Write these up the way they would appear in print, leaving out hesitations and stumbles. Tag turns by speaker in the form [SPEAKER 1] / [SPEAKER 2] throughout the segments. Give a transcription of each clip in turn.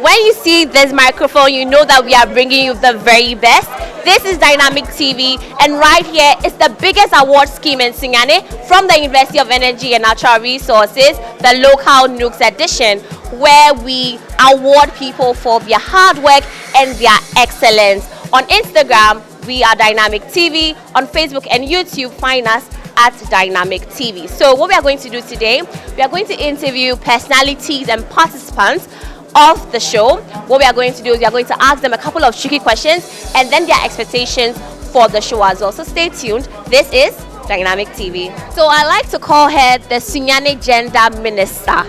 [SPEAKER 1] When you see this microphone, you know that we are bringing you the very best. This is Dynamic TV, and right here is the biggest award scheme in Sunyani from the University of Energy and Natural Resources, the Local Nugs Edition, where we award people for their hard work and their excellence. On Instagram, we are Dynamic TV. On Facebook and YouTube, find us at Dynamic TV. So what we are going to do today, we are going to interview personalities and participants of the show. What we are going to do is we are going to ask them a couple of tricky questions and then their expectations for the show as well. So stay tuned. This is Dynamic TV. So I like to call her the Sunyani Gender Minister,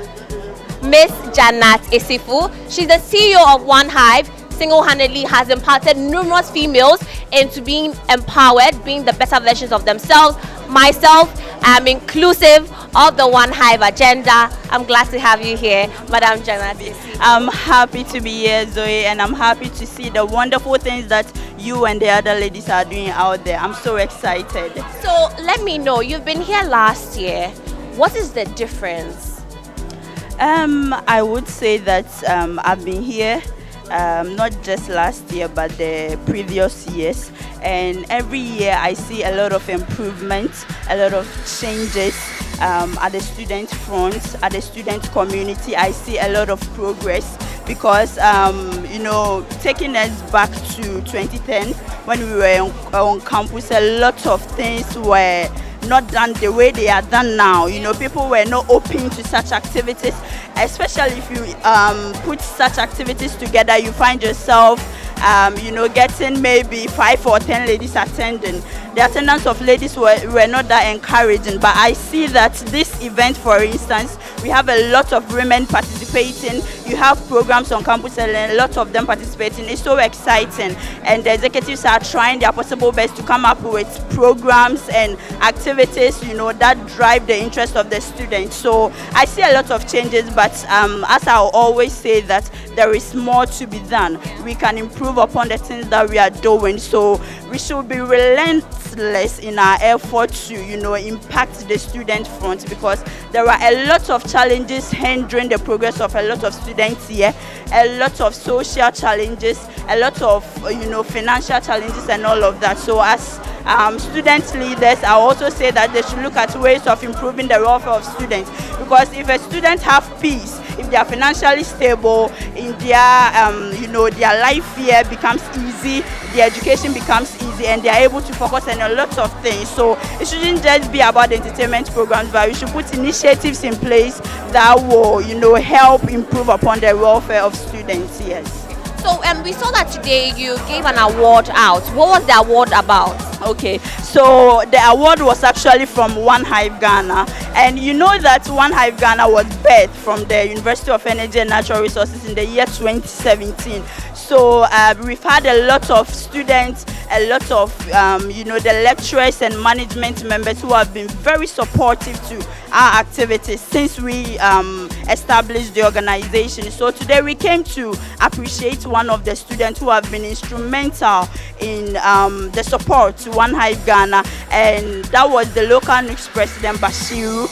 [SPEAKER 1] Miss Janat Isifu. She's the CEO of OneHive. Single-handedly has imparted numerous females into being empowered, being the better versions of themselves. Myself, I'm inclusive of the OneHive agenda. I'm glad to have you here, Madam Janat.
[SPEAKER 2] I'm happy to be here, Zoe, and I'm happy to see the wonderful things that you and the other ladies are doing out there. I'm so excited.
[SPEAKER 1] So let me know, you've been here last year. What is the difference?
[SPEAKER 2] I would say that I've been here not just last year but the previous years, and every year I see a lot of improvements, a lot of changes at the student front, at the student community. I see a lot of progress because taking us back to 2010 when we were on campus, a lot of things were not done the way they are done now. People were not open to such activities, especially if you put such activities together. You find yourself getting maybe 5 or 10 ladies attending. The attendance of ladies were not that encouraging, but I see that this event, for instance, we have a lot of women participating. You have programs on campus and a lot of them participating. It's so exciting, and the executives are trying their possible best to come up with programs and activities that drive the interest of the students. So I see a lot of changes, but as I always say, that there is more to be done. We can improve upon the things that we are doing, so we should be relentless in our effort to impact the student front, because there are a lot of challenges hindering the progress of a lot of students here, a lot of social challenges, a lot of financial challenges and all of that. So as student leaders, I also say that they should look at ways of improving the welfare of students, because if a student have peace, if they are financially stable, in their life here becomes easy, their education becomes easy, and they are able to focus on a lot of things. So it shouldn't just be about the entertainment programs, but we should put initiatives in place that will help improve upon the welfare of students. Yes.
[SPEAKER 1] So we saw that today you gave an award out. What was the award about?
[SPEAKER 2] Okay, so the award was actually from OneHive Ghana, and you know that OneHive Ghana was birthed from the University of Energy and Natural Resources in the year 2017. So we've had a lot of students, a lot of the lecturers and management members who have been very supportive to our activities since we established the organization. So today we came to appreciate one of the students who have been instrumental in the support to OneHive Ghana, and that was the local Nugs president, Bashiru.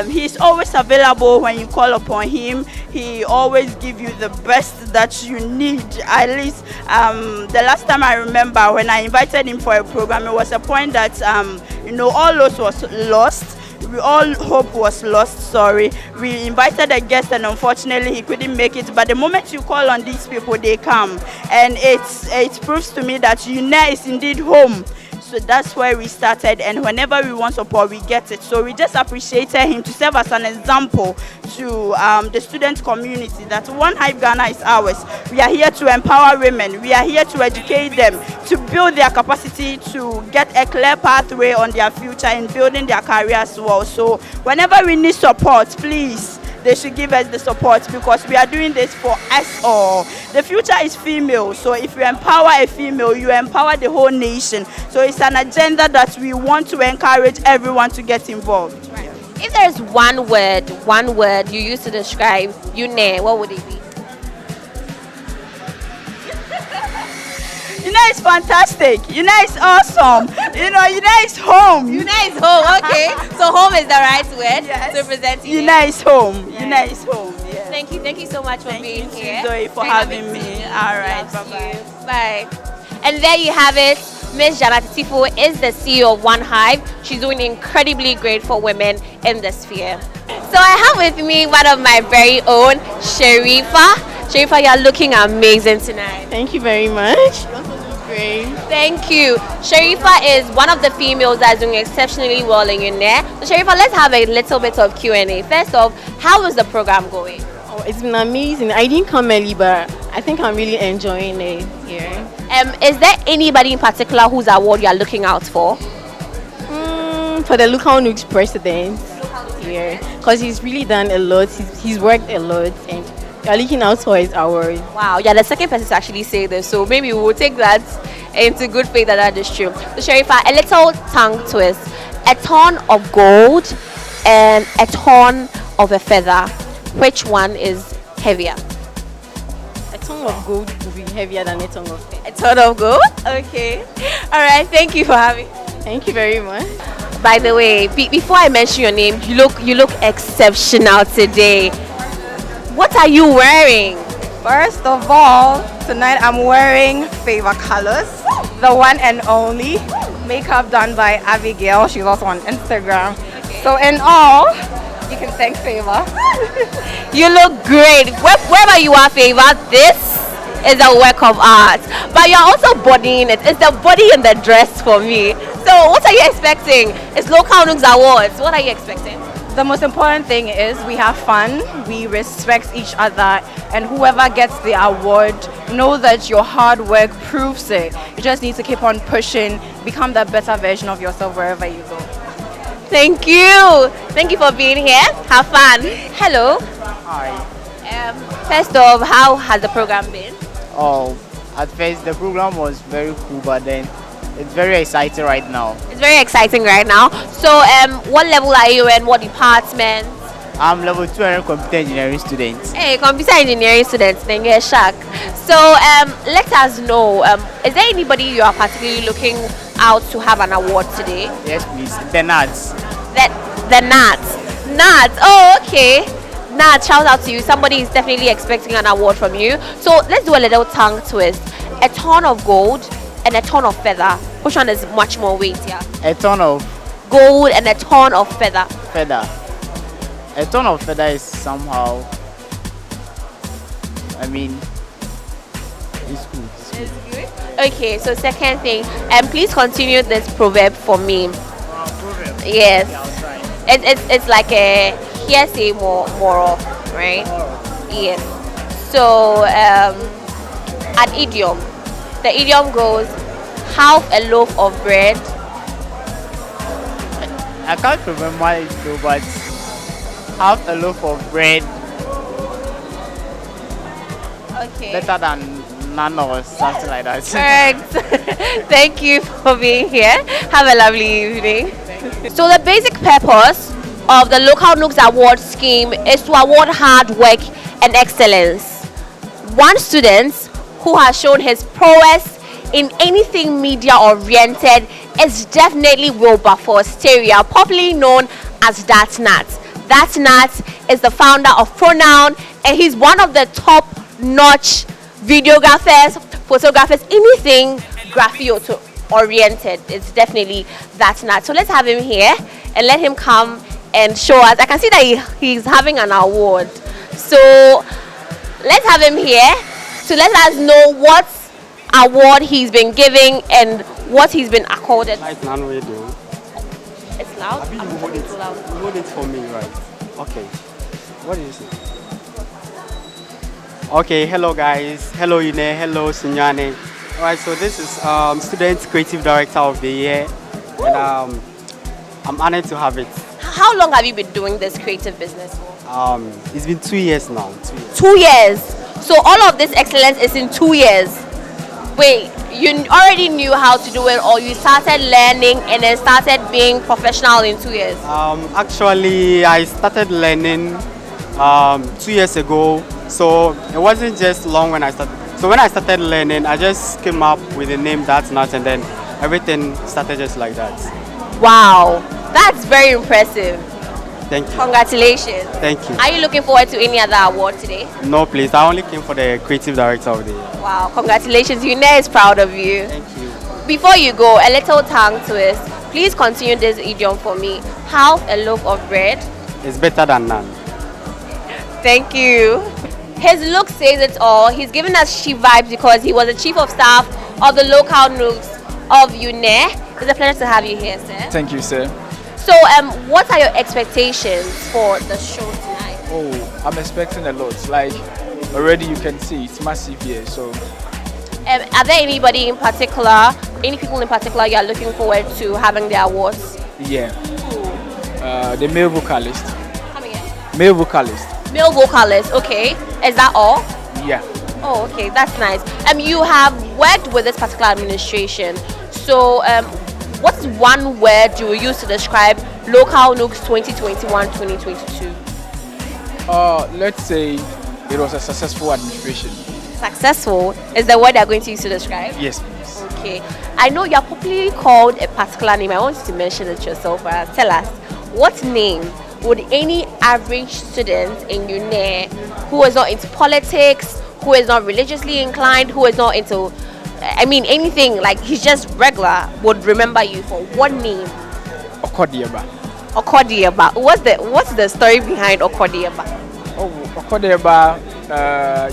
[SPEAKER 2] He's always available when you call upon him. He always gives you the best that you need. At least the last time I remember when I invited him for a program, it was a point that all hope was lost. All hope was lost, sorry. We invited a guest and unfortunately he couldn't make it, but the moment you call on these people, they come, and it proves to me that UNER is indeed home. So that's where we started, and whenever we want support, we get it. So we just appreciated him to serve as an example to the student community that OneHive Ghana is ours. We are here to empower women. We are here to educate them, to build their capacity to get a clear pathway on their future and building their career as well. So whenever we need support, please, they should give us the support, because we are doing this for us all. The future is female, so if you empower a female, you empower the whole nation. So it's an agenda that we want to encourage everyone to get involved.
[SPEAKER 1] Right. If there's one word you use to describe UNER, what would it be?
[SPEAKER 2] UNER is fantastic. UNER is awesome. UNER is home.
[SPEAKER 1] UNER is home. Okay, so home is the right word
[SPEAKER 2] Yes.
[SPEAKER 1] to represent
[SPEAKER 2] UNER is home. Yes. UNER is home. Yes.
[SPEAKER 1] Thank you so much for being here.
[SPEAKER 2] Zoe, for having me. All right, bye-bye.
[SPEAKER 1] Bye. And there you have it. Miss Janati Tifo is the CEO of OneHive. She's doing incredibly great for women in the sphere. So I have with me one of my very own, Sharifa. Sharifa, you're looking amazing tonight.
[SPEAKER 3] Thank you very much. You also look great.
[SPEAKER 1] Thank you. Sharifa is one of the females that's doing exceptionally well in UNER. So Sharifa, let's have a little bit of Q&A. First off, how is the program going?
[SPEAKER 3] Oh, it's been amazing. I didn't come early, but I think I'm really enjoying it here.
[SPEAKER 1] Is there anybody in particular whose award you are looking out for?
[SPEAKER 3] For the Local Nugs president here, because he's really done a lot. He's worked a lot, and you're looking out for his award.
[SPEAKER 1] Wow, you're the second person to actually say this, so maybe we will take that into good faith that is true. So Sharifa, a little tongue twist. A ton of gold and a ton of a feather. Which one is heavier?
[SPEAKER 3] A ton of gold will be heavier than a ton of feather.
[SPEAKER 1] A ton of gold? Okay. All right, thank you for having me.
[SPEAKER 3] Thank you very much.
[SPEAKER 1] By the way, before I mention your name, you look exceptional today. What are you wearing?
[SPEAKER 4] First of all, tonight I'm wearing Favor Colors, the one and only makeup done by Abigail. She's also on Instagram.
[SPEAKER 1] Okay.
[SPEAKER 4] So in all, you can thank Favor.
[SPEAKER 1] You look great. Wherever you are, Favor, this is a work of art. But you're also bodying it. It's the body and the dress for me. So what are you expecting? It's Local Nugs Awards. What are you expecting?
[SPEAKER 4] The most important thing is we have fun, we respect each other, and whoever gets the award, know that your hard work proves it. You just need to keep on pushing, become the better version of yourself wherever you go.
[SPEAKER 1] Thank you. Thank you for being here. Have fun. Hello.
[SPEAKER 5] Hi.
[SPEAKER 1] First off, how has the program been?
[SPEAKER 5] Oh, at first the program was very cool, but then it's very exciting right now.
[SPEAKER 1] It's very exciting right now. So, what level are you in? What department?
[SPEAKER 5] I'm level 2 and computer engineering student.
[SPEAKER 1] Hey, computer engineering students, then get shocked. So, let us know, is there anybody you are particularly looking out to have an award today?
[SPEAKER 5] Yes, please. The nuts.
[SPEAKER 1] The Nats. Nats, oh, okay. Nats, shout out to you. Somebody is definitely expecting an award from you. So, let's do a little tongue twist. A ton of gold and a ton of feather. Which one is much more weightier?
[SPEAKER 5] A ton of
[SPEAKER 1] Gold and a ton of feather.
[SPEAKER 5] feather. A ton of feather is somehow, I mean, it's good.
[SPEAKER 1] It's good. Okay, so second thing, please continue this proverb for me. Yes. It's like a hearsay moral, right? Yes. So an idiom. The idiom goes, half a loaf of bread.
[SPEAKER 5] I can't remember it though, but half a loaf of bread
[SPEAKER 1] Okay.
[SPEAKER 5] better than none or something like that.
[SPEAKER 1] Correct. Thank you for being here. Have a lovely evening. So the basic purpose of the Local Nugs Award scheme is to award hard work and excellence. One student who has shown his prowess in anything media oriented is definitely Wilberforce Stereo, popularly known as Dat Nat. Dat Nat is the founder of Pronoun, and he's one of the top-notch videographers, photographers, anything graphic oriented. It's definitely Dat Nat. So let's have him here and let him come and show us. I can see that he's having an award. So let's have him here to let us know what award he's been giving and what he's been accorded.
[SPEAKER 6] Right now, we do.
[SPEAKER 1] It's loud.
[SPEAKER 6] Abi,
[SPEAKER 1] I'm
[SPEAKER 6] you hold
[SPEAKER 1] talking
[SPEAKER 6] it.
[SPEAKER 1] too loud.
[SPEAKER 6] You hold it for me, right? Okay. What is it? Okay. Hello, guys. Hello, Ine. Hello, Sunyane. All right. So this is Student Creative Director of the Year, and I'm honored to have it.
[SPEAKER 1] How long have you been doing this creative business for?
[SPEAKER 6] It's been 2 years now.
[SPEAKER 1] 2 years. So all of this excellence is in 2 years. Wait, you already knew how to do it, or you started learning and then started being professional in 2 years?
[SPEAKER 6] Actually, I started learning 2 years ago, so it wasn't just long when I started. So when I started learning, I just came up with the name Dat Nat, and then everything started just like that.
[SPEAKER 1] Wow, that's very impressive.
[SPEAKER 6] Thank you.
[SPEAKER 1] Congratulations.
[SPEAKER 6] Thank you.
[SPEAKER 1] Are you looking forward to any other award today?
[SPEAKER 6] No, please. I only came for the creative director of the year.
[SPEAKER 1] Wow, congratulations. UNER is proud of you.
[SPEAKER 6] Thank you.
[SPEAKER 1] Before you go, a little tongue twist. Please continue this idiom for me. Half a loaf of bread.
[SPEAKER 6] It's better than none.
[SPEAKER 1] Thank you. His look says it all. He's given us she vibes because he was the chief of staff of the local Nugs of UNER. It's a pleasure to have you here, sir.
[SPEAKER 7] Thank you, sir.
[SPEAKER 1] So, what are your expectations for the show tonight?
[SPEAKER 7] Oh, I'm expecting a lot. Like, already you can see it's massive here. So,
[SPEAKER 1] Are there anybody in particular, any people in particular you are looking forward to having their awards?
[SPEAKER 7] yeah. The male vocalist.
[SPEAKER 1] Come again.
[SPEAKER 7] Male vocalist.
[SPEAKER 1] Male vocalist, okay. Is that all?
[SPEAKER 7] Yeah.
[SPEAKER 1] Oh, okay, that's nice. You have worked with this particular administration. So, what's one word you will use to describe Local Nugs 2021-2022?
[SPEAKER 7] Let's say it was a successful administration.
[SPEAKER 1] Successful is the word they're going to use to describe?
[SPEAKER 7] Yes, please.
[SPEAKER 1] Okay. I know you're popularly called a particular name. I want you to mention it yourself. Tell us, what name would any average student in UNER who is not into politics, who is not religiously inclined, who is not into, anything, like he's just regular, would remember you for? What name?
[SPEAKER 7] Okodieba.
[SPEAKER 1] Okodieba. What's the story behind Okodieba?
[SPEAKER 7] Oh, Okodieba.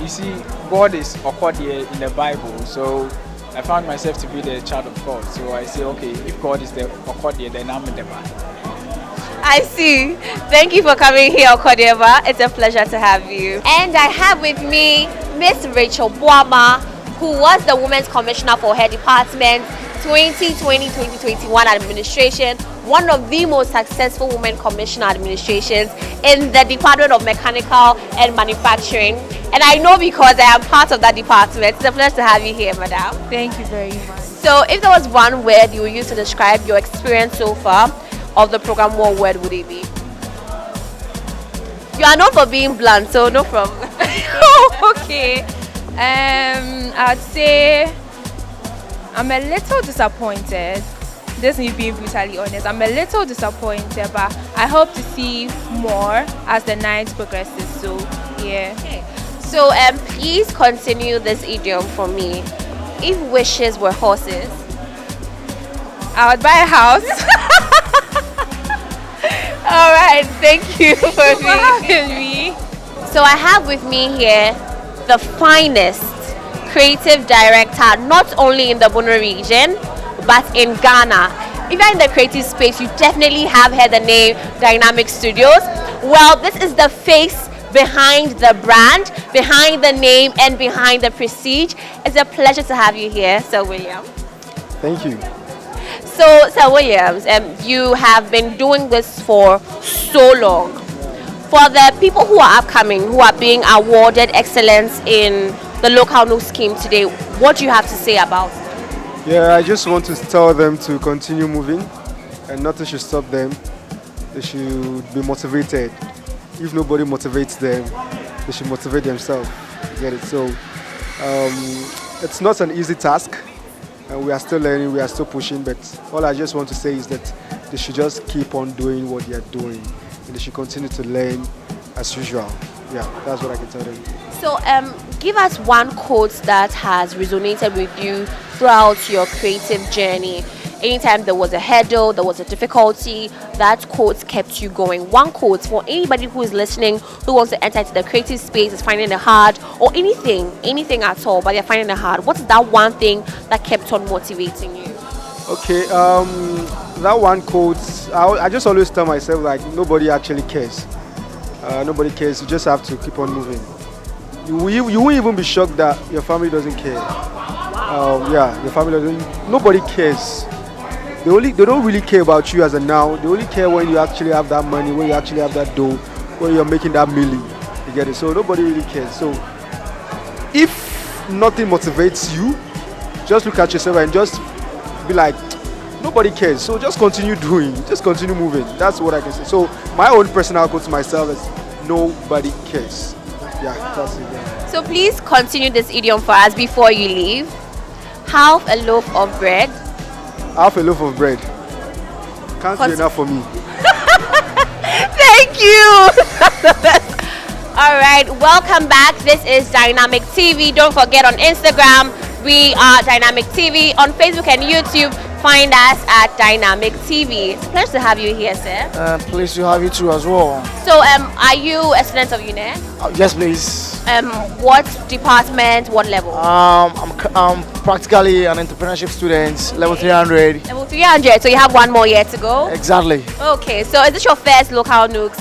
[SPEAKER 7] You see, God is Okodie in the Bible. So I found myself to be the child of God. So I say, okay, if God is the Okodie, then I'm Deba.
[SPEAKER 1] I see. Thank you for coming here, Okodieba. It's a pleasure to have you. And I have with me Miss Rachel Boama, who was the Women's Commissioner for her department 2020-2021 administration, one of the most successful women commissioner administrations in the Department of Mechanical and Manufacturing. And I know because I am part of that department. It's a pleasure to have you here, madam.
[SPEAKER 8] Thank you very much.
[SPEAKER 1] So if there was one word you would use to describe your experience so far of the program, what word would it be? You are known for being blunt, so no problem.
[SPEAKER 8] Okay. I'd say I'm a little disappointed. This is me being brutally honest. I'm a little disappointed, but I hope to see more as the night progresses. So, yeah.
[SPEAKER 1] Okay. So, please continue this idiom for me. If wishes were horses,
[SPEAKER 8] I would buy a house.
[SPEAKER 1] all right. Thank you for
[SPEAKER 8] having me.
[SPEAKER 1] So I have with me here the finest creative director, not only in the Bono region, but in Ghana. If you're in the creative space, you definitely have heard the name Dynamic Studios. Well, this is the face behind the brand, behind the name, and behind the prestige. It's a pleasure to have you here, Sir William.
[SPEAKER 9] Thank you.
[SPEAKER 1] So, Sir Williams, you have been doing this for so long. For the people who are upcoming, who are being awarded excellence in the local news scheme today, what do you have to say about it?
[SPEAKER 9] Yeah, I just want to tell them to continue moving and nothing should stop them. They should be motivated. If nobody motivates them, they should motivate themselves. You get it? So it's not an easy task. And we are still learning, we are still pushing, but all I just want to say is that they should just keep on doing what they are doing and they should continue to learn as usual. Yeah, that's what I can tell them.
[SPEAKER 1] So, give us one quote that has resonated with you throughout your creative journey. Anytime there was a hurdle, there was a difficulty, that quote kept you going. One quote for anybody who is listening, who wants to enter into the creative space, is finding it hard, or anything at all, but they're finding it hard. What's that one thing that kept on motivating you?
[SPEAKER 9] Okay, that one quote, I just always tell myself, like, nobody actually cares. Nobody cares. You just have to keep on moving. You won't even be shocked that your family doesn't care. Yeah, your family doesn't. Nobody cares. They don't really care about you as a now. They only care when you actually have that money, when you actually have that dough, when you're making that milli. You get it? So nobody really cares. So if nothing motivates you, just look at yourself and just be like, nobody cares. So just continue doing. Just continue moving. That's what I can say. So my own personal quote to myself is, nobody cares. Yeah, that's it. Yeah.
[SPEAKER 1] So please continue this idiom for us before you leave. Half a loaf of bread.
[SPEAKER 9] Half a loaf of bread can't be enough for me.
[SPEAKER 1] Thank Thank you. All right, welcome back. This is Dynamic TV. Don't forget on Instagram, we are Dynamic TV. On Facebook and YouTube, find us at Dynamic TV. It's a pleasure to have you here, sir.
[SPEAKER 10] Pleased to have you too as well.
[SPEAKER 1] So, are you a student of UNER?
[SPEAKER 10] Yes, please.
[SPEAKER 1] What department, what level?
[SPEAKER 10] I'm practically an entrepreneurship student, level 300.
[SPEAKER 1] Level 300, so you have one more year to go?
[SPEAKER 10] Exactly.
[SPEAKER 1] Okay, so is this your first local Nugs?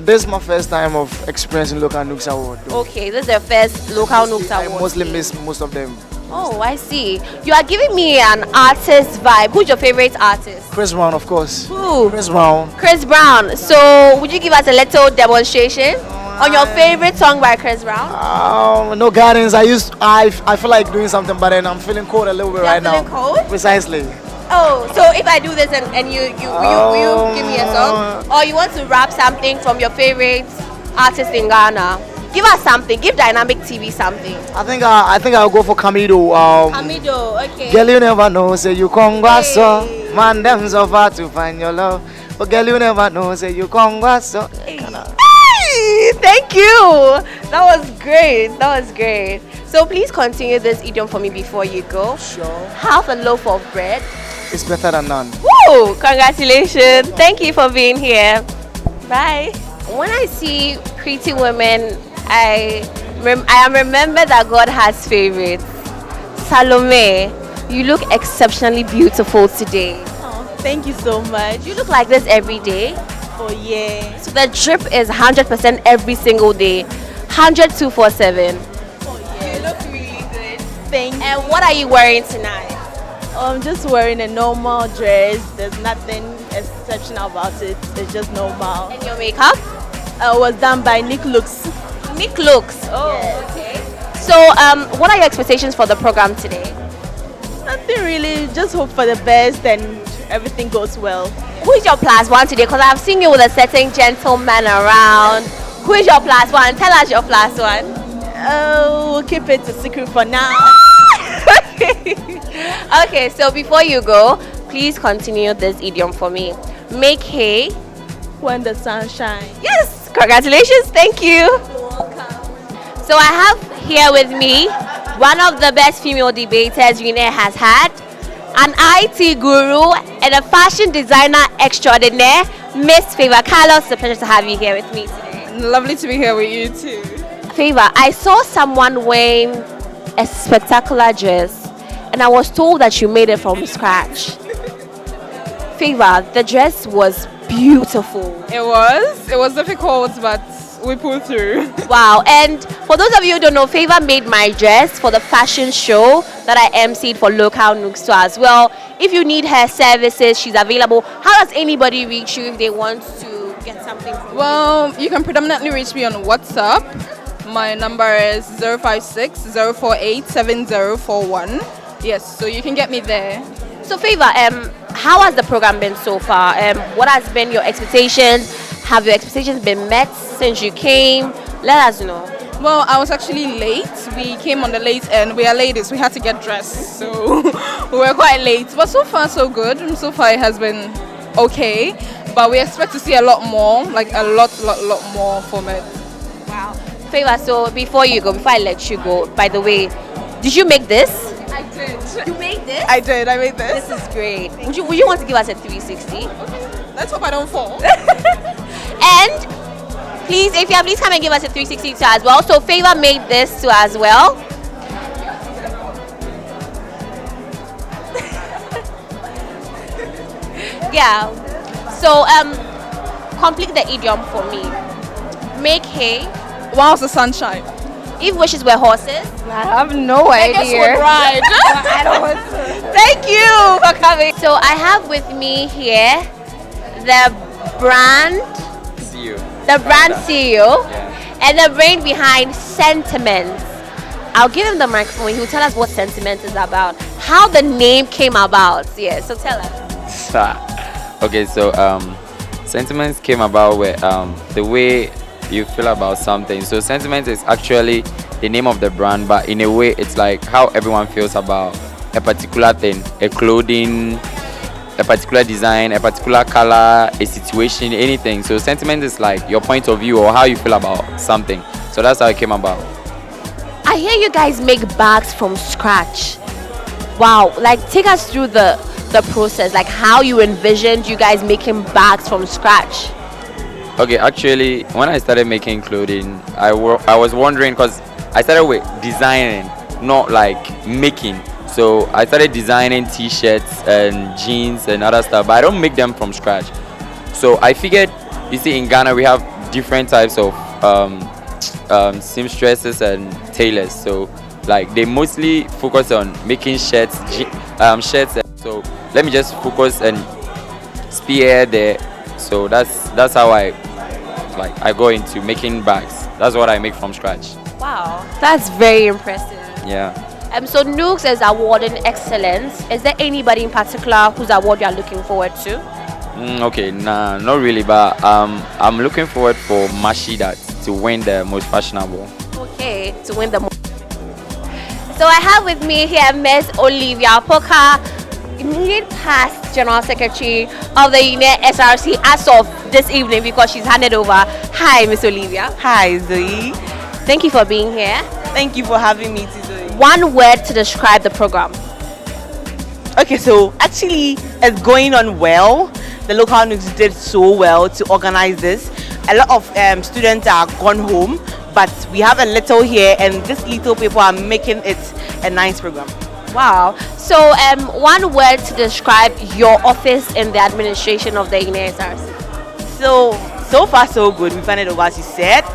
[SPEAKER 10] This is my first time of experiencing Local Nugs Award.
[SPEAKER 1] Okay, this is your first local Nugs
[SPEAKER 10] I
[SPEAKER 1] Award.
[SPEAKER 10] mostly miss most of them.
[SPEAKER 1] Oh, I see. You are giving me an artist vibe. Who's your favorite artist?
[SPEAKER 10] Chris Brown, of course.
[SPEAKER 1] Who?
[SPEAKER 10] Chris Brown.
[SPEAKER 1] Chris Brown. So, would you give us a little demonstration on your favorite song by Chris Brown?
[SPEAKER 10] No guidance. I feel like doing something, but then I'm feeling cold a little bit right now.
[SPEAKER 1] Feeling cold?
[SPEAKER 10] Precisely.
[SPEAKER 1] Oh, so if I do this and you will you give me a song? Or you want to rap something from your favorite artist in Ghana? Give us something. Give Dynamic TV something.
[SPEAKER 10] I think I'll go for Camido.
[SPEAKER 1] Camido, okay.
[SPEAKER 10] Girl, you never know, say you so. Man, them so far to find your love. But girl, you never know, say you so.
[SPEAKER 1] Hey, thank you. That was great. That was great. So please continue this idiom for me before you go.
[SPEAKER 10] Sure.
[SPEAKER 1] Half a loaf of bread.
[SPEAKER 10] It's better than none.
[SPEAKER 1] Woo! Congratulations. Thank you for being here. Bye. When I see pretty women, I remember that God has favorites. Salome, you look exceptionally beautiful today.
[SPEAKER 2] Oh, thank you so much.
[SPEAKER 1] You look like this every day.
[SPEAKER 2] Oh yeah.
[SPEAKER 1] So the drip is 100% every single day. 100/247.
[SPEAKER 2] Oh yeah.
[SPEAKER 1] You look really good.
[SPEAKER 2] Thank you.
[SPEAKER 1] And what are you wearing tonight?
[SPEAKER 2] I'm just wearing a normal dress. There's nothing exceptional about it. It's just normal.
[SPEAKER 1] And your makeup?
[SPEAKER 2] Was done by Nick Looks.
[SPEAKER 1] Nick Looks. Oh,
[SPEAKER 2] yes.
[SPEAKER 1] okay. So, what are your expectations for the program today?
[SPEAKER 2] Nothing really. Just hope for the best and everything goes well.
[SPEAKER 1] Who is your +1 today? Because I've seen you with a certain gentleman around. Who is your +1? Tell us your +1.
[SPEAKER 2] We'll keep it a secret for now.
[SPEAKER 1] Okay. Okay, so before you go, please continue this idiom for me. Make hay
[SPEAKER 2] when the sun shines.
[SPEAKER 1] Yes, congratulations. Thank you. You're welcome. So I have here with me one of the best female debaters UNER has had, an IT guru and a fashion designer extraordinaire, Miss Favor Carlos. It's a pleasure to have you here with me today.
[SPEAKER 4] Lovely to be here with you too.
[SPEAKER 1] Favor, I saw someone wearing a spectacular dress and I was told that you made it from scratch. Favor, the dress was beautiful.
[SPEAKER 4] It was difficult, but we pulled through.
[SPEAKER 1] Wow. And for those of you who don't know, Favor made my dress for the fashion show that I emceed for Local Nugs as well. If you need her services, she's available. How does anybody reach you if they want to get something from
[SPEAKER 4] Well, you can predominantly reach me on WhatsApp. My number is 056 048 7041. Yes, so you can get me there.
[SPEAKER 1] So Favor, how has the program been so far? What has been your expectations? Have your expectations been met since you came? Let us know.
[SPEAKER 4] Well, I was actually late. We came on the late end. We are ladies. We had to get dressed, so we were quite late. But so far, so good. So far, it has been okay. But we expect to see a lot more, like a lot more from it.
[SPEAKER 1] Wow. Favor, so before I let you go, by the way, did you make this?
[SPEAKER 4] I did.
[SPEAKER 1] You made this?
[SPEAKER 4] I did. I made this.
[SPEAKER 1] This is great. Would you want to give us a 360?
[SPEAKER 4] Okay. Let's hope I don't fall.
[SPEAKER 1] And please, if you have, please come and give us a 360 too as well. So Favor made this too as well. Yeah. So complete the idiom for me. Make hay
[SPEAKER 4] whilst the sun shines.
[SPEAKER 1] If wishes were horses,
[SPEAKER 4] I have no idea.
[SPEAKER 1] Would ride. I don't want to. Thank you for coming. So I have with me here the brand
[SPEAKER 11] CEO.
[SPEAKER 1] The brand CEO,
[SPEAKER 11] Yeah.
[SPEAKER 1] and the brain behind Sentiments. I'll give him the microphone. He will tell us what Sentiments is about, how the name came about. Yeah, so tell us.
[SPEAKER 11] Okay, so Sentiments came about with the way you feel about something. So Sentiments is actually the name of the brand, but in a way it's like how everyone feels about a particular thing, a clothing, a particular design, a particular color, a situation, anything. So sentiment is like your point of view or how you feel about something. So that's how it came about.
[SPEAKER 1] I hear you guys make bags from scratch. Wow, like take us through the process, like how you envisioned you guys making bags from scratch.
[SPEAKER 11] Okay, actually, when I started making clothing, I was wondering because I started with designing, not like making. So I started designing t-shirts and jeans and other stuff, but I don't make them from scratch. So I figured, you see, in Ghana we have different types of seamstresses and tailors. So like they mostly focus on making shirts. So let me just focus and spear there. So that's how I go into making bags. That's what I make from scratch.
[SPEAKER 1] Wow, that's very impressive.
[SPEAKER 11] Yeah.
[SPEAKER 1] So Nugs is awarding excellence. Is there anybody in particular whose award you are looking forward to?
[SPEAKER 11] Okay, nah, not really, but I'm looking forward for Mashidat to win the most fashionable.
[SPEAKER 1] Okay, to win the most. So I have with me here Miss Olivia Poka, immediate past General Secretary of the UENR SRC as of this evening because she's handed over. Hi, Miss Olivia.
[SPEAKER 12] Hi, Zoe.
[SPEAKER 1] Thank you for being here.
[SPEAKER 12] Thank you for having me, Zoe.
[SPEAKER 1] One word to describe the program.
[SPEAKER 12] Okay, so actually it's going on well. The local Nugs did so well to organize this. A lot of students are gone home, but we have a little here, and these little people are making it a nice program.
[SPEAKER 1] Wow. So one word to describe your office in the administration of the UENR SRC.
[SPEAKER 12] So far so good. We found it over, as you said.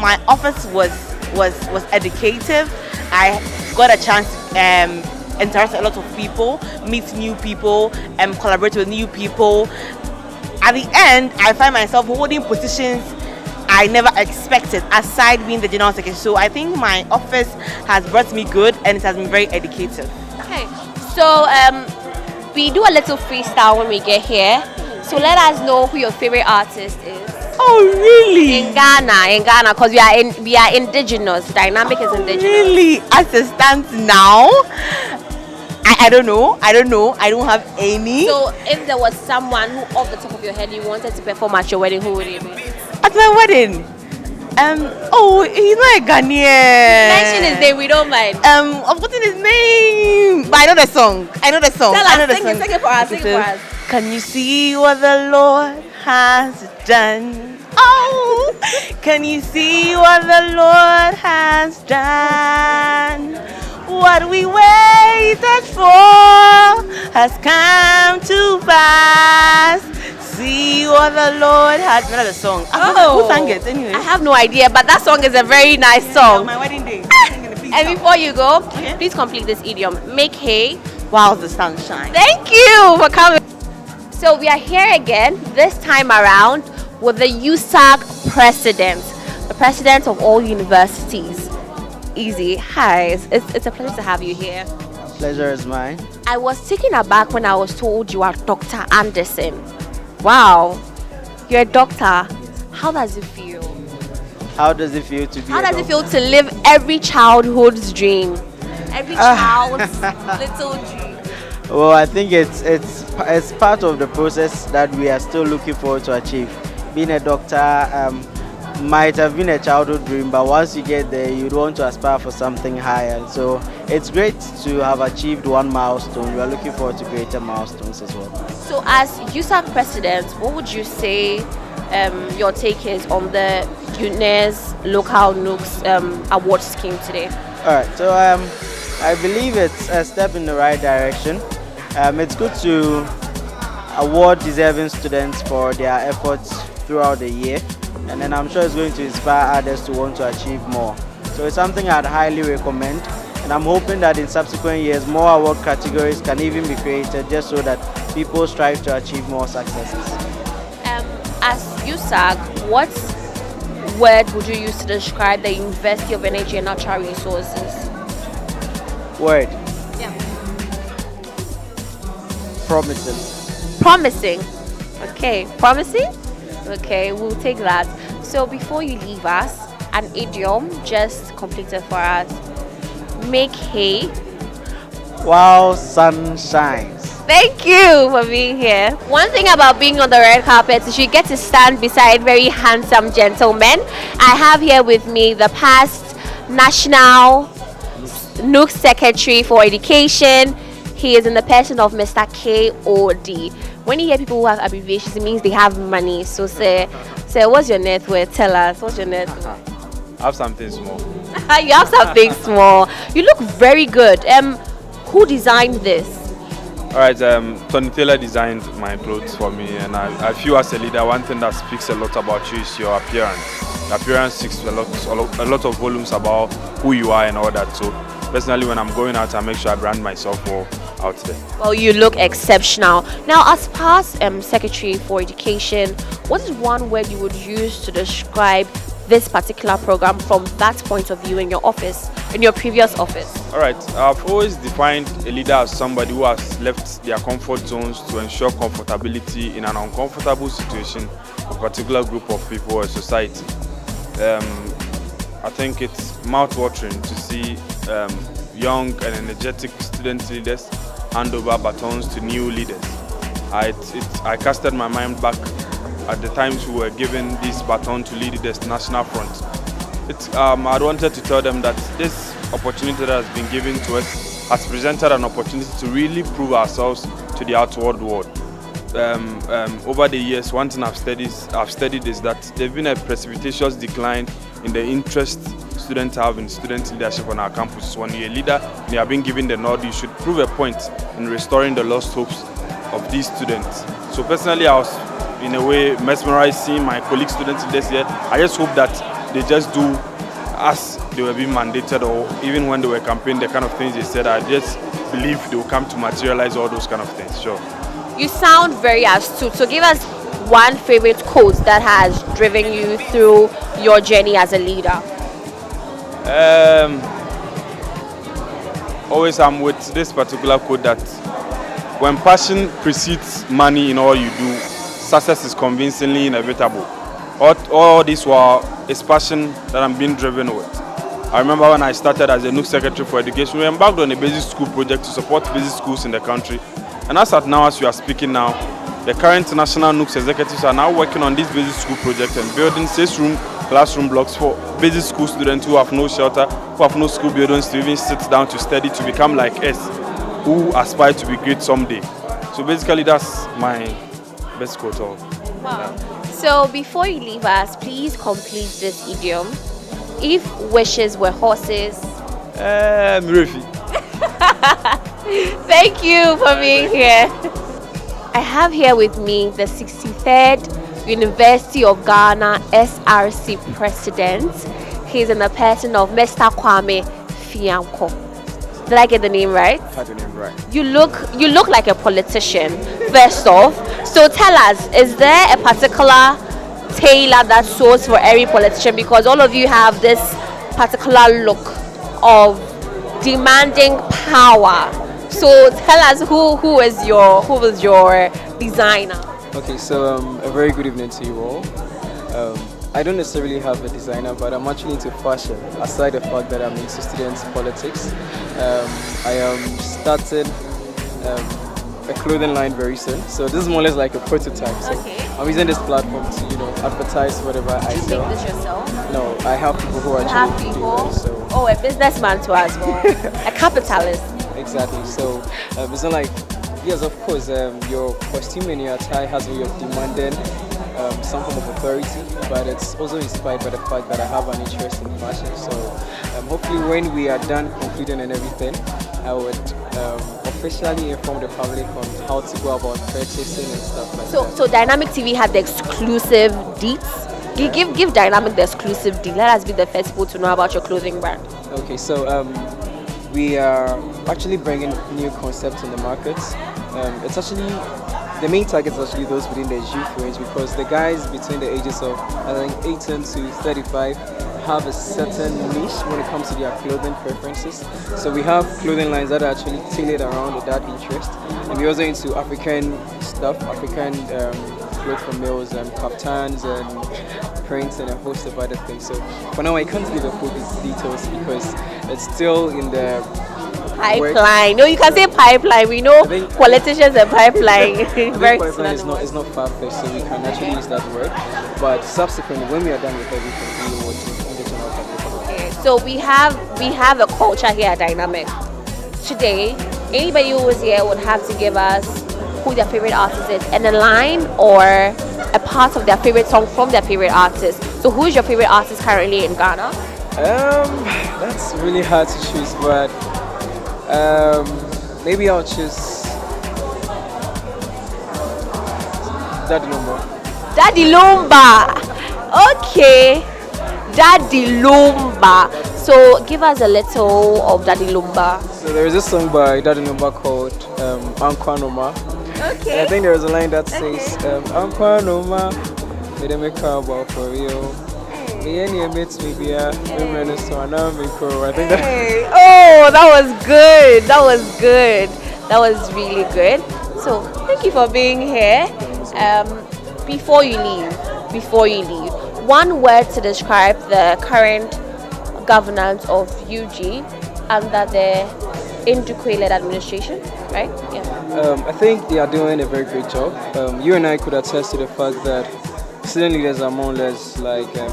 [SPEAKER 12] My office was educative. I got a chance to interact with a lot of people, meet new people, and collaborate with new people. At the end, I find myself holding positions I never expected, aside being the general secretary. So I think my office has brought me good, and it has been very educative.
[SPEAKER 1] Okay. So we do a little freestyle when we get here. So let us know who your favorite artist is.
[SPEAKER 12] Oh, really?
[SPEAKER 1] In Ghana, because we are indigenous. Dynamic is indigenous.
[SPEAKER 12] Really? As it stands now, I don't know. I don't have any.
[SPEAKER 1] So if there was someone who, off the top of your head, you wanted to perform at your wedding, who would it be?
[SPEAKER 12] At my wedding? Oh, he's not a Ghanaian.
[SPEAKER 1] Mention his name, we don't mind.
[SPEAKER 12] I've forgotten his name. But I know the song.
[SPEAKER 1] Tell us, sing it for us.
[SPEAKER 12] Can you see what the Lord has done? Oh, can you see what the Lord has done? What we waited for has come to pass. See what the Lord has. Another song. Who sang it anyway?
[SPEAKER 1] I have no idea, but that song is a very nice song.
[SPEAKER 12] My wedding day.
[SPEAKER 1] And before you go, please complete this idiom. Make hay
[SPEAKER 12] while the sun shines.
[SPEAKER 1] Thank you for coming. So we are here again, this time around, with the USAG president, the president of all universities. Easy. Hi, it's a pleasure to have you here.
[SPEAKER 13] Pleasure is mine.
[SPEAKER 1] I was taken aback when I was told you are Dr. Anderson. Wow, you're a doctor. How does it feel?
[SPEAKER 13] How does it feel to be
[SPEAKER 1] How does it feel to live every childhood's dream? Every child's little dream.
[SPEAKER 13] Well, I think it's part of the process that we are still looking forward to achieve. Being a doctor might have been a childhood dream, but once you get there, you'd want to aspire for something higher. So it's great to have achieved one milestone. We are looking forward to greater milestones as well.
[SPEAKER 1] So as USAG president, what would you say your take is on the UENR's Local Nugs Award scheme today?
[SPEAKER 13] All right, so I believe it's a step in the right direction. It's good to award deserving students for their efforts throughout the year, and then I'm sure it's going to inspire others to want to achieve more. So it's something I'd highly recommend, and I'm hoping that in subsequent years more award categories can even be created just so that people strive to achieve more successes.
[SPEAKER 1] As USAG, what word would you use to describe the University of Energy and Natural Resources?
[SPEAKER 13] Word?
[SPEAKER 1] Yeah.
[SPEAKER 13] Promising.
[SPEAKER 1] Promising. Okay, promising? Okay, we'll take that. So before you leave us, an idiom just completed for us. Make hay
[SPEAKER 10] while sun shines.
[SPEAKER 1] Thank you for being here. One thing about being on the red carpet is you get to stand beside very handsome gentlemen. I have here with me the past National Nugs Secretary for Education. He is in the person of Mr. KOD. When you hear people who have abbreviations, it means they have money. So say what's your net worth? Tell us, what's your net worth?
[SPEAKER 14] I have something small.
[SPEAKER 1] You have something small. You look very good. Who designed this?
[SPEAKER 14] Alright, Tony Taylor designed my clothes for me, and I feel as a leader, one thing that speaks a lot about you is your appearance. The appearance speaks a lot of volumes about who you are and all that. So personally, when I'm going out, I make sure I brand myself well out there.
[SPEAKER 1] Well, you look exceptional. Now, as past Secretary for Education, what is one word you would use to describe this particular program from that point of view in your office, in your previous office?
[SPEAKER 14] Alright, I've always defined a leader as somebody who has left their comfort zones to ensure comfortability in an uncomfortable situation of a particular group of people or society. I think it's mouth-watering to see young and energetic student leaders hand over batons to new leaders. I casted my mind back at the times we were given this baton to lead this national front. I wanted to tell them that this opportunity that has been given to us has presented an opportunity to really prove ourselves to the outward world. Over the years, one thing I've studied is that there's been a precipitous decline in the interest students have in student leadership on our campus. When you're a leader and you are being given the nod, you should prove a point in restoring the lost hopes of these students. So personally, I was in a way mesmerized seeing my colleague students this year. I just hope that they just do as they were being mandated, or even when they were campaigning, the kind of things they said. I just believe they will come to materialize all those kind of things. Sure.
[SPEAKER 1] You sound very astute. So give us one favorite quote that has driven you through your journey as a leader.
[SPEAKER 14] Always I'm with this particular quote that when passion precedes money in all you do, success is convincingly inevitable. All this while is passion that I'm being driven with. I remember when I started as a Nugs Secretary for Education, we embarked on a basic school project to support basic schools in the country. And as we are speaking now, the current national Nugs executives are now working on this basic school project and building 6-room classroom blocks for basic school students who have no shelter, who have no school buildings to even sit down to study, to become like us, who aspire to be great someday. So basically that's my best quote.
[SPEAKER 1] Wow. Yeah. So before you leave us, please complete this idiom. If wishes were horses.
[SPEAKER 14] Murifi.
[SPEAKER 1] Thank you for being here. I have here with me the 63rd University of Ghana SRC President. He's in the person of Mr. Kwame Fianco. Did I get the name right?
[SPEAKER 15] Had the name right.
[SPEAKER 1] You look like a politician, first off. So tell us, is there a particular tailor that suits for every politician? Because all of you have this particular look of demanding power. So tell us who was your designer?
[SPEAKER 15] Okay, so a very good evening to you all. I don't necessarily have a designer, but I'm actually into fashion. Aside the fact that I'm into students politics, I am starting a clothing line very soon. So this is more or less like a prototype. So I'm using this platform to advertise whatever I sell.
[SPEAKER 1] Do you make this yourself?
[SPEAKER 15] No, I have people who actually do that. So.
[SPEAKER 1] Oh, a businessman too as well, a capitalist.
[SPEAKER 15] Exactly. So it's not like, yes, of course, your costume and your attire has a way of demanding some form of authority, but it's also inspired by the fact that I have an interest in fashion. So hopefully when we are done concluding and everything, I would officially inform the public on how to go about purchasing and stuff like that.
[SPEAKER 1] So DynamicTV had the exclusive deets. Give Dynamic the exclusive deal. Let us be the first people to know about your clothing brand.
[SPEAKER 15] Okay, so we are actually bringing new concepts in the market. It's actually, the main target is actually those within the youth range, because the guys between the ages of I think 18 to 35 have a certain niche when it comes to their clothing preferences. So we have clothing lines that are actually tailored around that interest, and we're also into African stuff, African clothes for males, kaftans and prints and a host of other things. So for now I can't give the full details because it's still in the
[SPEAKER 1] Pipeline. No, you can say pipeline. We know politicians and pipeline. Very
[SPEAKER 15] pipeline is not far-fetched, so we can actually use that word. But subsequently, when we are done with everything, we will engage in our public.
[SPEAKER 1] Okay, so we have a culture here at Dynamic. Today, anybody who was here would have to give us who their favorite artist is and a line or a part of their favorite song from their favorite artist. So who is your favorite artist currently in Ghana?
[SPEAKER 15] That's really hard to choose, but maybe I'll choose Daddy Lumba.
[SPEAKER 1] Daddy Lumba. Okay. Daddy Lumba. So give us a little of Daddy Lumba.
[SPEAKER 15] So there is a song by Daddy Lumba called Ankwanoma.
[SPEAKER 1] Okay.
[SPEAKER 15] And I think there is a line that says Ankwanoma, they don't make car about for real. I think that.
[SPEAKER 1] Oh, that was good. That was good. That was really good. So thank you for being here. Before you leave, one word to describe the current governance of UG under the Indukwe-led administration, right? Yeah.
[SPEAKER 15] I think they are doing a very great job. You and I could attest to the fact that student leaders are more or less like a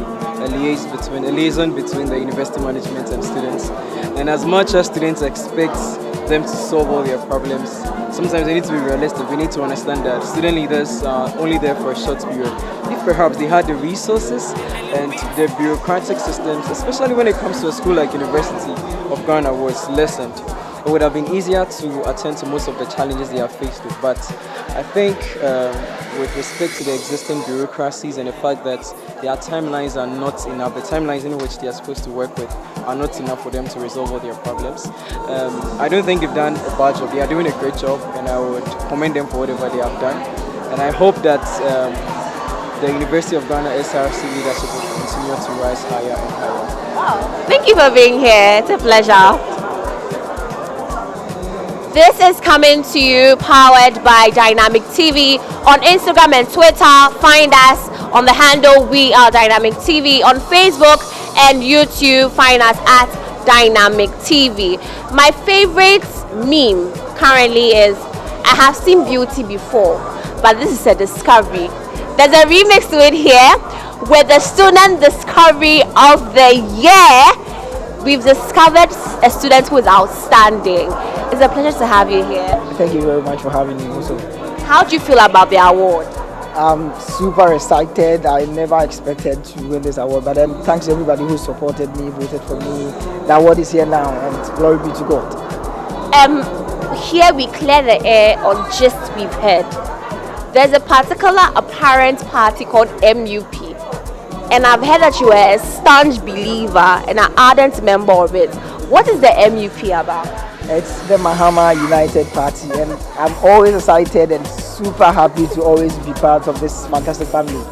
[SPEAKER 15] liaison between the university management and students. And as much as students expect them to solve all their problems, sometimes they need to be realistic. We need to understand that student leaders are only there for a short period. If perhaps they had the resources and the bureaucratic systems, especially when it comes to a school like University of Ghana was lessened, it would have been easier to attend to most of the challenges they are faced with. But I think with respect to the existing bureaucracies and the fact that their timelines are not enough, the timelines in which they are supposed to work with are not enough for them to resolve all their problems. I don't think they've done a bad job. They are doing a great job, and I would commend them for whatever they have done. And I hope that the University of Ghana SRC leadership will continue to rise higher and higher.
[SPEAKER 1] Wow. Thank you for being here. It's a pleasure. This is coming to you powered by DynamicTV on Instagram and Twitter. Find us on the handle We Are DynamicTV on Facebook and YouTube. Find us at DynamicTV. My favorite meme currently is I have seen beauty before, but this is a discovery. There's a remix to it here with the student discovery of the year. We've discovered a student who is outstanding. It's a pleasure to have you here.
[SPEAKER 16] Thank you very much for having me also.
[SPEAKER 1] How do you feel about the award?
[SPEAKER 16] I'm super excited. I never expected to win this award, but then thanks to everybody who supported me, voted for me. The award is here now, and glory be to God.
[SPEAKER 1] Here we clear the air on gist we've heard. There's a particular apparent party called MUP. And I've heard that you are a staunch believer and an ardent member of it. What is the MUP about?
[SPEAKER 16] It's the Mahama United Party, and I'm always excited and super happy to always be part of this fantastic family.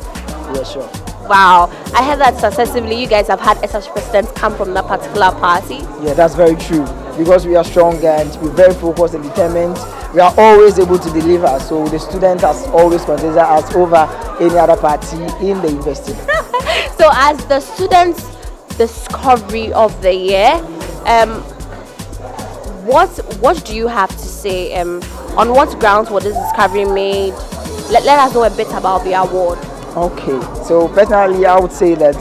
[SPEAKER 16] Yeah, sure.
[SPEAKER 1] Wow, I heard that successively you guys have had such presidents come from that particular party.
[SPEAKER 16] Yeah, that's very true. Because we are strong and we're very focused and determined, we are always able to deliver. So the student has always considered us over any other party in the university.
[SPEAKER 1] So as the students' discovery of the year, what do you have to say? On what grounds was this discovery made? Let us know a bit about the award.
[SPEAKER 16] Okay, so personally I would say that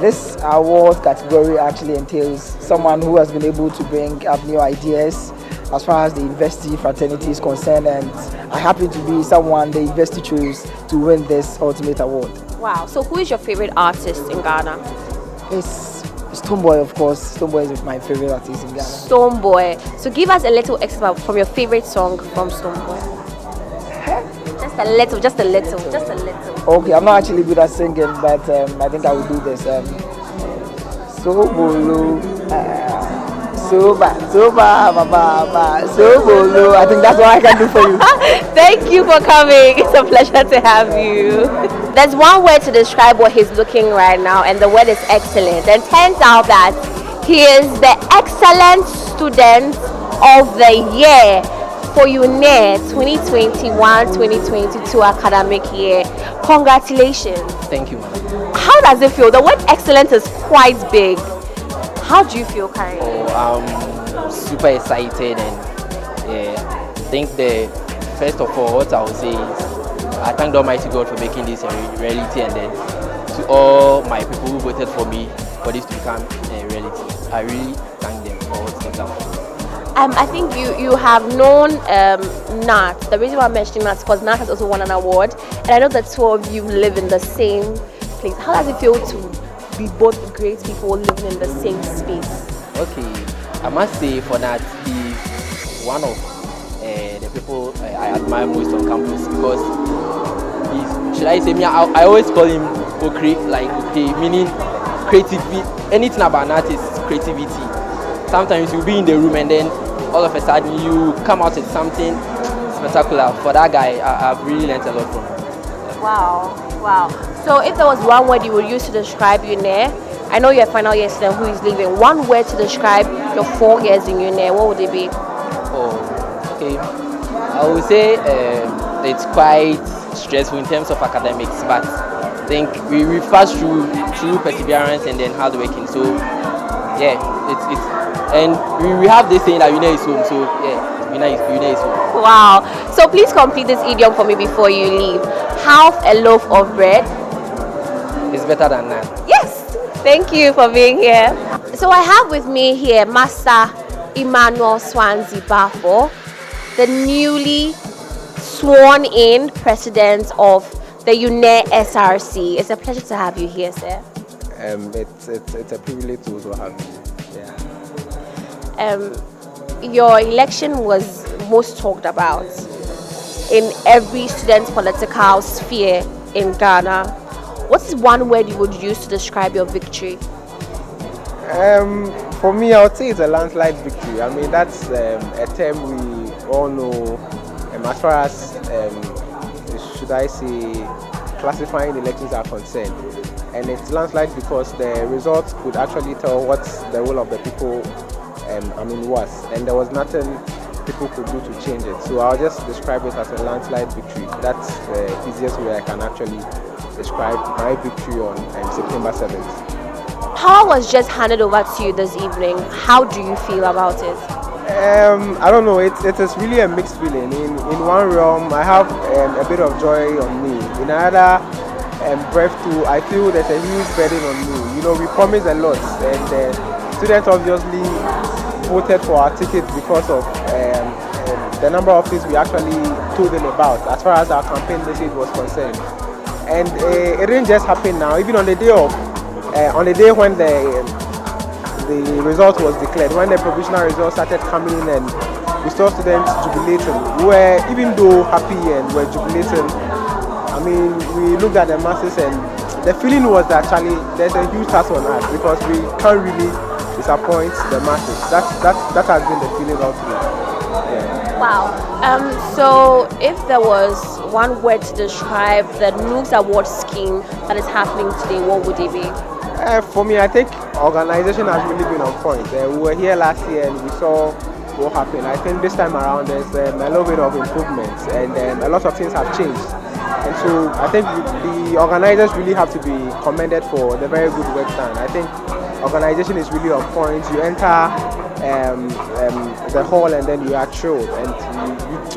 [SPEAKER 16] this award category actually entails someone who has been able to bring up new ideas as far as the university fraternity is concerned, and I happen to be someone the university chose to win this ultimate award.
[SPEAKER 1] Wow, so who is your favorite artist in Ghana?
[SPEAKER 16] It's Stonebwoy, of course. Stonebwoy is my favorite artist in Ghana.
[SPEAKER 1] Stonebwoy. So give us a little excerpt from your favorite song from Stonebwoy. Just a little.
[SPEAKER 16] Okay, I'm not actually good at singing, but I think I will do this. Sobolo, Sobolo. I think that's what I can do for you.
[SPEAKER 1] Thank you for coming. It's a pleasure to have you. There's one word to describe what he's looking right now, and the word is excellent. And turns out that he is the excellent student of the year for UNER 2021-2022 academic year. Congratulations.
[SPEAKER 17] Thank you, ma'am.
[SPEAKER 1] How does it feel? The word excellent is quite big. How do you feel currently?
[SPEAKER 17] super excited, and I think first of all, what I would say is I thank the Almighty God for making this a reality, and then to all my people who voted for me for this to become a reality. I really thank them for what's going on.
[SPEAKER 1] I think you have known Nat. The reason why I'm mentioning Nat is because Nat has also won an award, and I know that two of you live in the same place. How does it feel to be both great people living in the same space?
[SPEAKER 17] Okay, I must say for Nat, he's one of the people I admire most on campus, because should I say me? I always call him Okri, like okay, meaning creativity. Anything about Nat is creativity. Sometimes you'll be in the room and then all of a sudden you come out with something spectacular. For that guy, I've really learned a lot from him.
[SPEAKER 1] Wow. So if there was one word you would use to describe UNER, I know you're a final year student who is leaving. One word to describe your 4 years in UNER, what would it be?
[SPEAKER 17] Oh, okay. I would say it's quite stressful in terms of academics, but I think we passed through perseverance and then hard working. So yeah, and we have this saying that UNER is home. So yeah, UNER is home.
[SPEAKER 1] Wow. So please complete this idiom for me before you leave. Half a loaf of bread
[SPEAKER 17] is better than none.
[SPEAKER 1] Yes. Thank you for being here. So I have with me here Master Emmanuel Swansea Bafo, the newly sworn in president of the UNER SRC. It's a pleasure to have you here, sir.
[SPEAKER 18] It's a privilege to also have you.
[SPEAKER 1] Your election was most talked about in every student political sphere in Ghana. What is one word you would use to describe your victory?
[SPEAKER 18] For me, I would say it's a landslide victory. I mean, that's a term we all know. As far as, should I say, classifying elections are concerned. And it's landslide because the results could actually tell what the will of the people was. And there was nothing people could do to change it. So I'll just describe it as a landslide victory. That's the easiest way I can actually describe my victory on September 7th.
[SPEAKER 1] Power was just handed over to you this evening. How do you feel about it?
[SPEAKER 18] I don't know. It is really a mixed feeling. In one realm, I have a bit of joy on me. In another breath too, I feel there's a huge burden on me. You know, we promised a lot, and students obviously voted for our tickets because of the number of things we actually told them about as far as our campaign message was concerned. And it didn't just happen now. Even on the day when the result was declared, when the provisional results started coming in and we saw students jubilating, we were, even though happy and were jubilating, I mean, we looked at the masses and the feeling was that actually there's a huge task on us because we can't really disappoint the masses. That has been the feeling of today. Yeah.
[SPEAKER 1] Wow. So if there was one word to describe the Nugs Awards scheme that is happening today, what would it be?
[SPEAKER 18] For me, I think organization has really been on point. We were here last year and we saw what happened. I think this time around there's a little bit of improvements and a lot of things have changed. And so I think the organizers really have to be commended for the very good work done. I think organization is really on point. You enter the hall and then you are thrilled and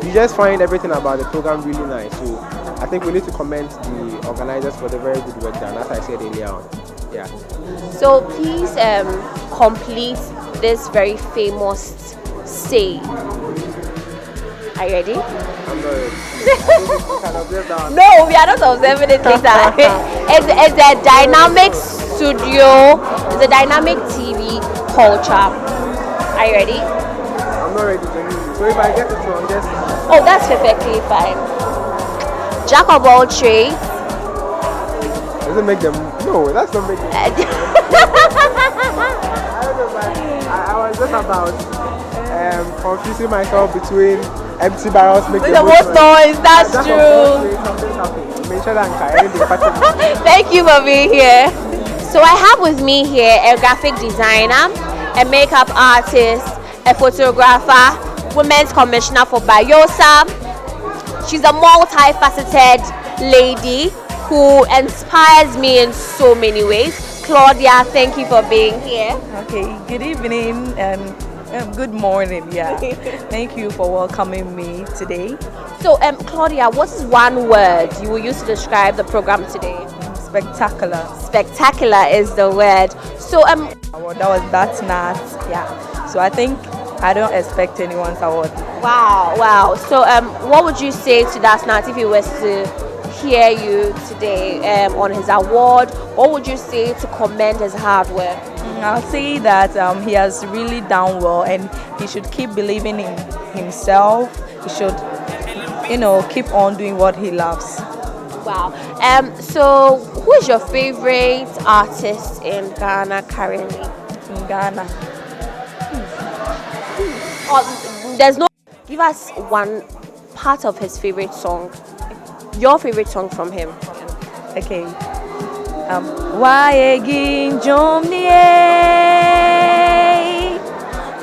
[SPEAKER 18] you just find everything about the program really nice. So I think we need to commend the organizers for the very good work done, as I said earlier on. Yeah.
[SPEAKER 1] So please complete this very famous say. Are you ready?
[SPEAKER 18] I'm not ready.
[SPEAKER 1] No, we are not observing it later. It's a dynamic studio, it's a dynamic TV culture. Are you ready?
[SPEAKER 18] I'm not ready to move. So if I get it wrong, just...
[SPEAKER 1] Oh, that's perfectly fine. Jack of all trades.
[SPEAKER 18] Does it make them... No, that's not making them. I was just about confusing myself between empty barrels making
[SPEAKER 1] the most noise. That's true. Thank you for being here. So I have with me here a graphic designer, a makeup artist, a photographer, women's commissioner for Bayosa. She's a multifaceted lady who inspires me in so many ways. Claudia, thank you for being here.
[SPEAKER 19] Okay, good evening and Good morning. Yeah. Thank you for welcoming me today.
[SPEAKER 1] So, Claudia, what is one word you will use to describe the program today?
[SPEAKER 19] Spectacular.
[SPEAKER 1] Spectacular is the word. So,
[SPEAKER 19] that's not. Yeah. So I think I don't expect anyone's award.
[SPEAKER 1] Wow. So, what would you say to Dasnat if he was to hear you today on his award? What would you say to commend his hard work?
[SPEAKER 19] I'll say that he has really done well, and he should keep believing in himself. He should, keep on doing what he loves.
[SPEAKER 1] Wow. So, who is your favorite artist in Ghana currently?
[SPEAKER 19] In Ghana.
[SPEAKER 1] There's no. Give us one part of his favorite song. Your favorite song from him.
[SPEAKER 19] Okay. Why again, Jomnie?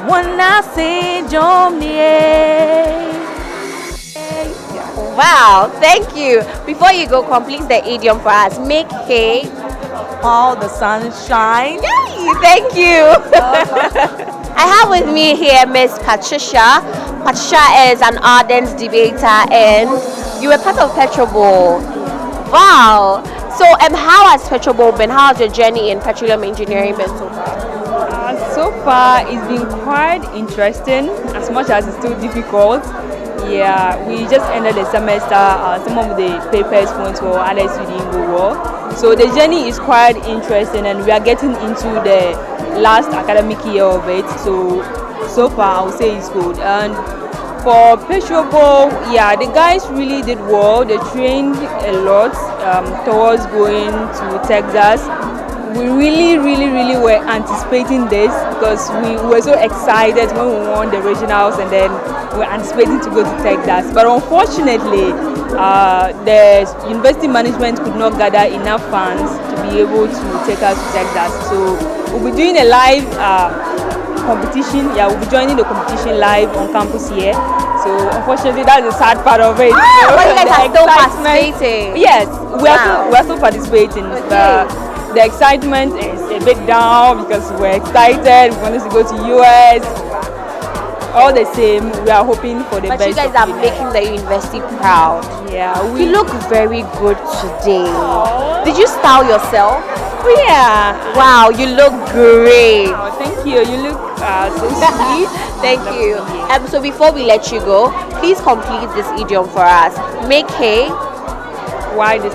[SPEAKER 19] Wanna say Jomnie?
[SPEAKER 1] Wow, thank you. Before you go, complete the idiom for us. Make hay
[SPEAKER 19] all the sunshine.
[SPEAKER 1] Yay, thank you. I have with me here Miss Patricia. Patricia is an ardent debater, and you were part of Petrobol. Wow. So, how has Petrobol been? How has your journey in petroleum engineering been so far?
[SPEAKER 20] So far, it's been quite interesting, as much as it's still difficult. Yeah, we just ended the semester. Some of the papers went well, others didn't go well. So the journey is quite interesting, and we are getting into the last academic year of it. So far, I would say it's good. And for Petrobol, yeah, the guys really did well. They trained a lot towards going to Texas. We really were anticipating this because we were so excited when we won the regionals, and then we were anticipating to go to Texas. But unfortunately, the university management could not gather enough funds to be able to take us to Texas. So we'll be doing a live competition. Yeah, we'll be joining the competition live on campus here. So unfortunately, that's the sad part of it.
[SPEAKER 1] But you guys are still participating.
[SPEAKER 20] Yes, we are still participating.
[SPEAKER 1] Okay.
[SPEAKER 20] The excitement is a bit down because we're excited. We wanted to go to US. All the same, we are hoping for the best.
[SPEAKER 1] But you guys are making the university proud.
[SPEAKER 20] Yeah,
[SPEAKER 1] you look very good today. Aww. Did you style yourself?
[SPEAKER 20] Yeah.
[SPEAKER 1] Wow, you look great.
[SPEAKER 20] Oh, thank you. You look so sweet.
[SPEAKER 1] Thank you. So before we let you go, please complete this idiom for us. Make hay.
[SPEAKER 20] Why the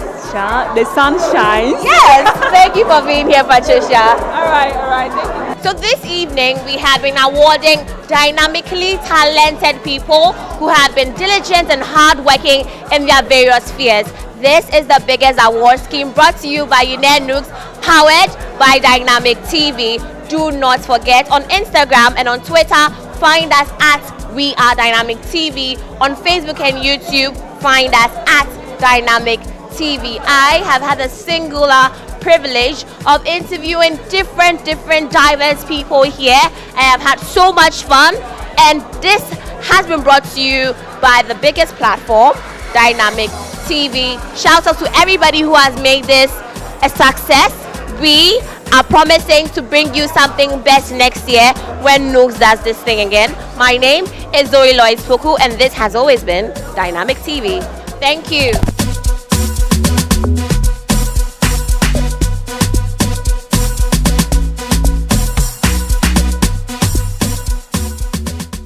[SPEAKER 20] sun shines.
[SPEAKER 1] Yes. Thank you for being here, Patricia.
[SPEAKER 20] All right. Thank you.
[SPEAKER 1] So this evening we have been awarding dynamically talented people who have been diligent and hardworking in their various spheres. This is the biggest award scheme brought to you by UENR Nugs, powered by DynamicTV. Do not forget, on Instagram and on Twitter, find us at We Are DynamicTV. On Facebook and YouTube, find us at DynamicTV. I have had the singular privilege of interviewing different diverse people here. I have had so much fun, and this has been brought to you by the biggest platform, DynamicTV. Shout out to everybody who has made this a success. We are promising to bring you something best next year when Nugs does this thing again. My name is Zoe Lois Poku, and this has always been DynamicTV. Thank you.